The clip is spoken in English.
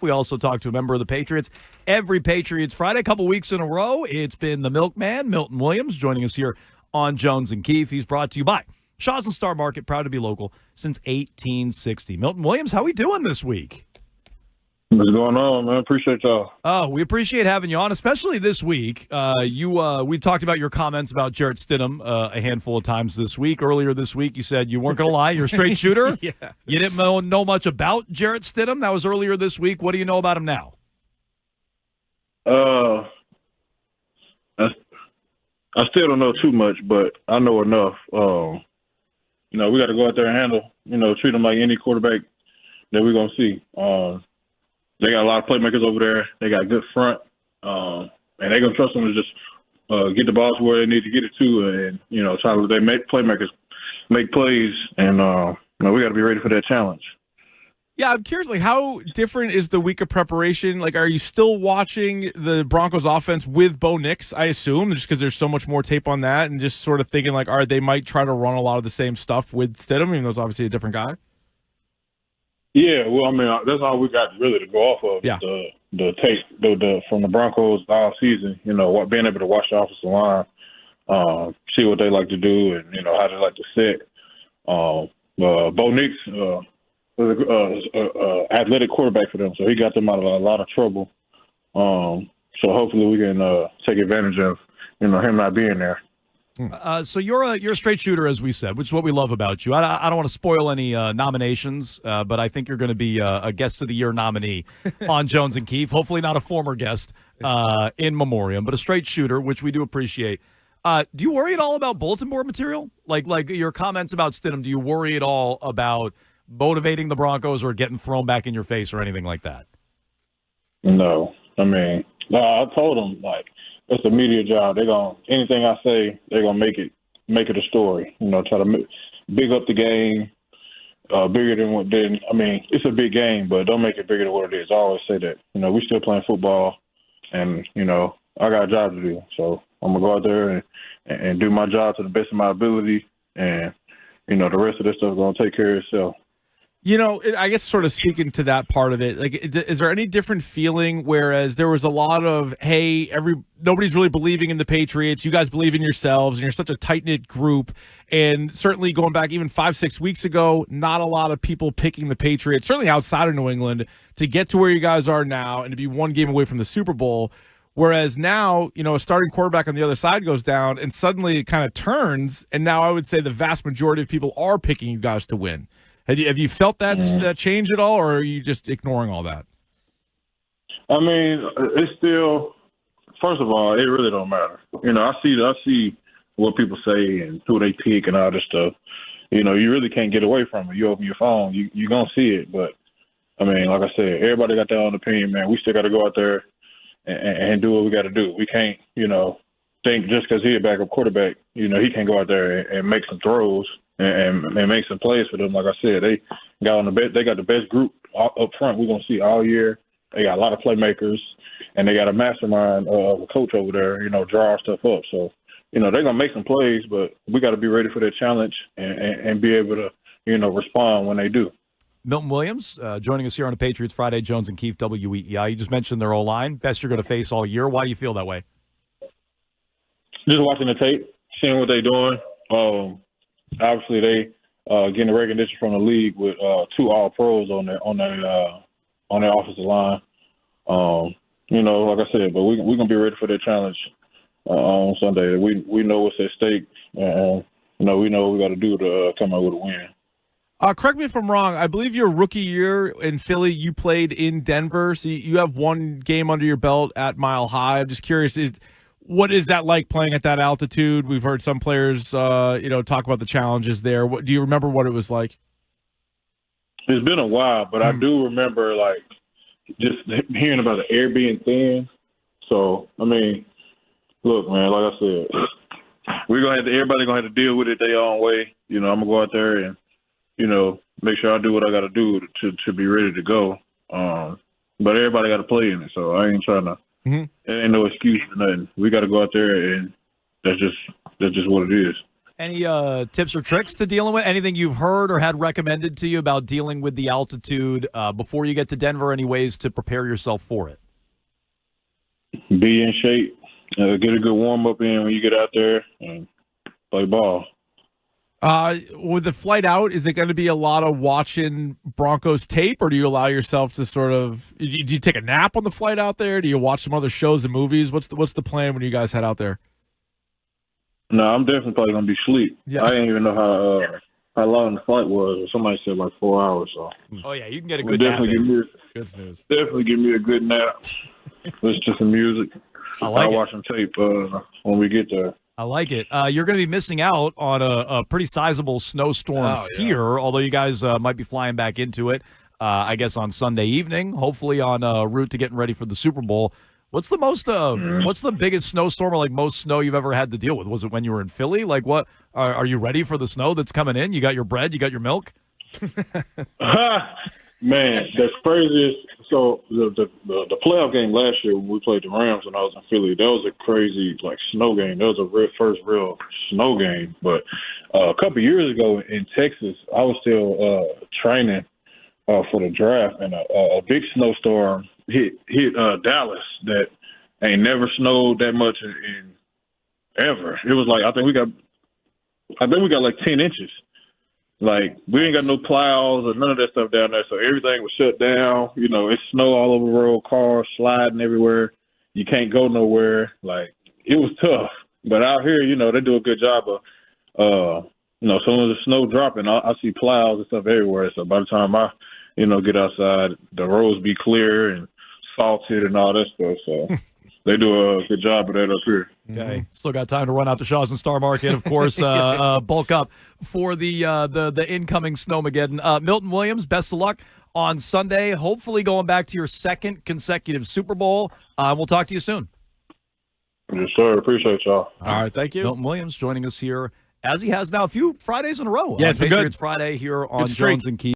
We also talked to a member of the Patriots every Patriots Friday, a couple weeks in a row. It's been the milkman, Milton Williams, joining us here on Jones and Keefe. He's brought to you by Shaw's and Star Market, proud to be local since 1860. Milton Williams, how we doing this week? What's going on, man? Appreciate y'all. Oh, we appreciate having you on, especially this week. We talked about your comments about Jarrett Stidham a handful of times this week. Earlier this week, you said you weren't going to lie. You're a straight shooter. Yeah. You didn't know much about Jarrett Stidham. That was earlier this week. What do you know about him now? I still don't know too much, but I know enough. We got to go out there and handle, treat him like any quarterback that we're going to see. They got a lot of playmakers over there. They got good front, and they're going to trust them to just get the ball to where they need to get it to, and, try to they make playmakers make plays, and, we got to be ready for that challenge. Yeah, I'm curious, how different is the week of preparation? Are you still watching the Broncos offense with Bo Nix, I assume, just because there's so much more tape on that, and just sort of thinking, all right, they might try to run a lot of the same stuff with Stidham, even though it's obviously a different guy? Yeah, well, that's all we got really to go off of. Yeah. The tape from the Broncos all season, being able to watch the offensive line, see what they like to do and, how they like to sit. Bo Nix was an athletic quarterback for them, so he got them out of a lot of trouble. So hopefully we can take advantage of, him not being there. So you're a straight shooter, as we said, which is what we love about you. I don't want to spoil any nominations, but I think you're going to be a Guest of the Year nominee on Jones and Keefe. Hopefully not a former guest in memoriam, but a straight shooter, which we do appreciate. Do you worry at all about bulletin board material? Like your comments about Stidham, do you worry at all about motivating the Broncos or getting thrown back in your face or anything like that? No. I told them, it's a media job. Anything I say, they're gonna make it a story. Try to big up the game, bigger than what. It's a big game, but don't make it bigger than what it is. I always say that. We still playing football, and I got a job to do. So I'm gonna go out there and do my job to the best of my ability, and the rest of this stuff is gonna take care of itself. I guess sort of speaking to that part of it, is there any different feeling whereas there was a lot of, hey, nobody's really believing in the Patriots, you guys believe in yourselves, and you're such a tight-knit group, and certainly going back even 5-6 weeks ago, not a lot of people picking the Patriots, certainly outside of New England, to get to where you guys are now and to be one game away from the Super Bowl, whereas now, a starting quarterback on the other side goes down, and suddenly it kind of turns, and now I would say the vast majority of people are picking you guys to win. Have you felt that change at all, or are you just ignoring all that? It's still, first of all, it really don't matter. I see what people say and who they pick and all this stuff. You really can't get away from it. You open your phone, you're going to see it. But, like I said, everybody got their own opinion, man. We still got to go out there and do what we got to do. We can't, think just because he's a backup quarterback, he can't go out there and make some throws and make some plays for them. Like I said, they got the best group up front we're gonna see all year. They got a lot of playmakers, and they got a mastermind of a coach over there, draw our stuff up. So, they're gonna make some plays, but we got to be ready for that challenge and be able to, respond when they do. Milton Williams joining us here on a Patriots Friday. Jones and Keefe, WEEI. You just mentioned their O-line, best you're going to face all year. Why do you feel that way? Just watching the tape, seeing what they're doing. Obviously, they getting the recognition from the league with 2 All-Pros on their offensive line. Like I said, but we're gonna be ready for that challenge on Sunday. We know what's at stake, and we know what we got to do to come out with a win. Correct me if I'm wrong. I believe your rookie year in Philly, you played in Denver, so you have one game under your belt at Mile High. I'm just curious. What is that like playing at that altitude? We've heard some players, talk about the challenges there. Do you remember what it was like? It's been a while, but I do remember, just hearing about the air being thin. So, look, man, like I said, everybody's gonna have to deal with it their own way. I'm gonna go out there and, make sure I do what I got to do to be ready to go. But everybody got to play in it, so I ain't trying to. There ain't no excuse for nothing. We got to go out there, and that's just what it is. Any tips or tricks to dealing with? Anything you've heard or had recommended to you about dealing with the altitude before you get to Denver? Any ways to prepare yourself for it? Be in shape. Get a good warm-up in when you get out there and play ball. With the flight out, is it going to be a lot of watching Broncos tape, or do you allow yourself to sort of? Do you take a nap on the flight out there? Do you watch some other shows and movies? What's the plan when you guys head out there? No, I'm definitely probably gonna be asleep. Yeah. I didn't even know how long the flight was. Somebody said like 4 hours. So Oh yeah, you can get a good nap. Good news. Definitely give me a good nap. Listen to some music. I'll watch some tape when we get there. I like it. You're going to be missing out on a pretty sizable snowstorm here, although you guys might be flying back into it, I guess, on Sunday evening, hopefully on route to getting ready for the Super Bowl. What's the biggest snowstorm or like most snow you've ever had to deal with? Was it when you were in Philly? Like what, are you ready for the snow that's coming in? You got your bread, you got your milk? Man, the craziest. So the playoff game last year when we played the Rams when I was in Philly, that was a crazy snow game. That was a first real snow game. But a couple of years ago in Texas, I was still training for the draft, and a big snowstorm hit Dallas that ain't never snowed that much in ever. It was like I think we got like 10 inches. Like, we ain't got no plows or none of that stuff down there, so everything was shut down. You know, it's snow all over the road, cars sliding everywhere. You can't go nowhere. Like, it was tough. But out here, they do a good job of, as soon as the snow dropping, I see plows and stuff everywhere. So by the time I, get outside, the roads be clear and salted and all that stuff. So they do a good job of that up here. Okay, still got time to run out to Shaw's and Star Market, of course. Bulk up for the incoming Snowmageddon. Milton Williams, best of luck on Sunday. Hopefully, going back to your second consecutive Super Bowl. We'll talk to you soon. Yes, sir. Appreciate y'all. All right, thank you. Milton Williams joining us here as he has now a few Fridays in a row. Yeah, it's been Patriots good. Friday here on Good streak. Jones and Keefe.